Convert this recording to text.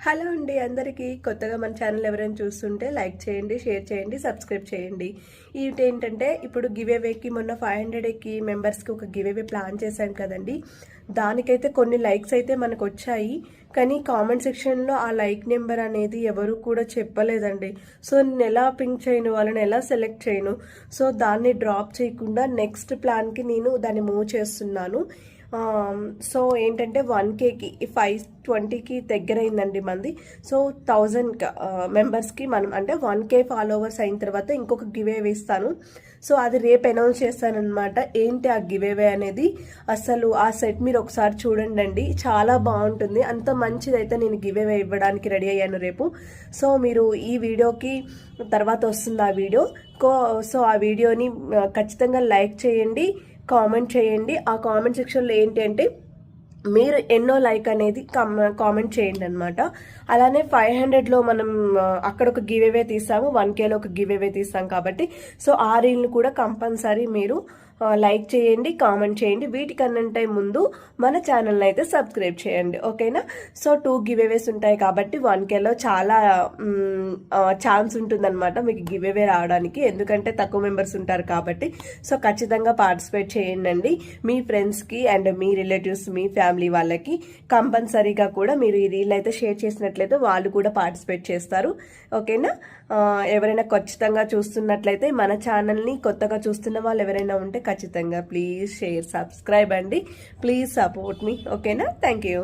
Hello అండి, అందరికీ కొత్తగా మన ఛానల్ ఎవరైనా చూస్తుంటే లైక్ చేయండి, షేర్ చేయండి, సబ్స్క్రైబ్ చేయండి. ఏంటంటే ఇప్పుడు గివేవేకి మొన్న 500కి మెంబర్స్కి ఒక గివేవే ప్లాన్ చేశాను కదండి. దానికైతే కొన్ని లైక్స్ అయితే మనకు వచ్చాయి, కానీ కామెంట్ సెక్షన్లో ఆ లైక్ నెంబర్ అనేది ఎవరు కూడా చెప్పలేదండి. సో నేను ఎలా పింక్ చేయను, వాళ్ళని ఎలా సెలెక్ట్ చేయను, సో దాన్ని డ్రాప్ చేయకుండా నెక్స్ట్ ప్లాన్కి నేను దాన్ని మూవ్ చేస్తున్నాను. సో ఏంటంటే 1Kకి 520కి దగ్గరైందండి మంది. సో 1000 మెంబర్స్కి మనం అంటే 1K ఫాలోవర్స్ అయిన తర్వాత ఇంకొక గివేవే ఇస్తాను. సో అది రేపు అనౌన్స్ చేస్తానమాట. ఏంటి ఆ గివేవే అనేది, అసలు ఆ సెట్ మీరు ఒకసారి చూడండి, చాలా బాగుంటుంది. అంత మంచిదైతే నేను గివేవే ఇవ్వడానికి రెడీ అయ్యాను రేపు. సో మీరు ఈ వీడియోకి తర్వాత వస్తుంది ఆ వీడియో. సో ఆ వీడియోని ఖచ్చితంగా లైక్ చేయండి, కామెంట్ చేయండి. ఆ కామెంట్ సెక్షన్లో ఏంటి అంటే మీరు ఎన్నో లైక్ అనేది కామెంట్ చేయండి అనమాట. అలానే 500లో మనం అక్కడ ఒక గివేవే తీసాము, 1Kలో ఒక గివేవే తీసాం కాబట్టి సో ఆ రీల్ని కూడా కంపల్సరీ మీరు లైక్ చేయండి, కామెంట్ చేయండి. వీటికన్నంటే ముందు మన ఛానల్ని అయితే సబ్స్క్రైబ్ చేయండి, ఓకేనా? సో 2 గివేవేస్ ఉంటాయి కాబట్టి 1Kలో చాలా ఛాన్స్ ఉంటుందన్నమాట మీకు గివేవే రావడానికి, ఎందుకంటే తక్కువ మెంబర్స్ ఉంటారు కాబట్టి. సో ఖచ్చితంగా పార్టిసిపేట్ చేయండి. మీ ఫ్రెండ్స్కి and me relatives, me family వాళ్ళకి కంపల్సరీగా కూడా మీరు ఈ రీల్ అయితే షేర్ చేసినట్లయితే వాళ్ళు కూడా పార్టిసిపేట్ చేస్తారు, ఓకేనా? ఎవరైనా ఖచ్చితంగా చూస్తున్నట్లయితే మన ఛానల్ని కొత్తగా చూస్తున్న వాళ్ళు ఎవరైనా ఉంటే ఖచ్చితంగా ప్లీజ్ షేర్, సబ్స్క్రైబ్ అండి. ప్లీజ్ సపోర్ట్ మీ, ఓకేనా? Thank you.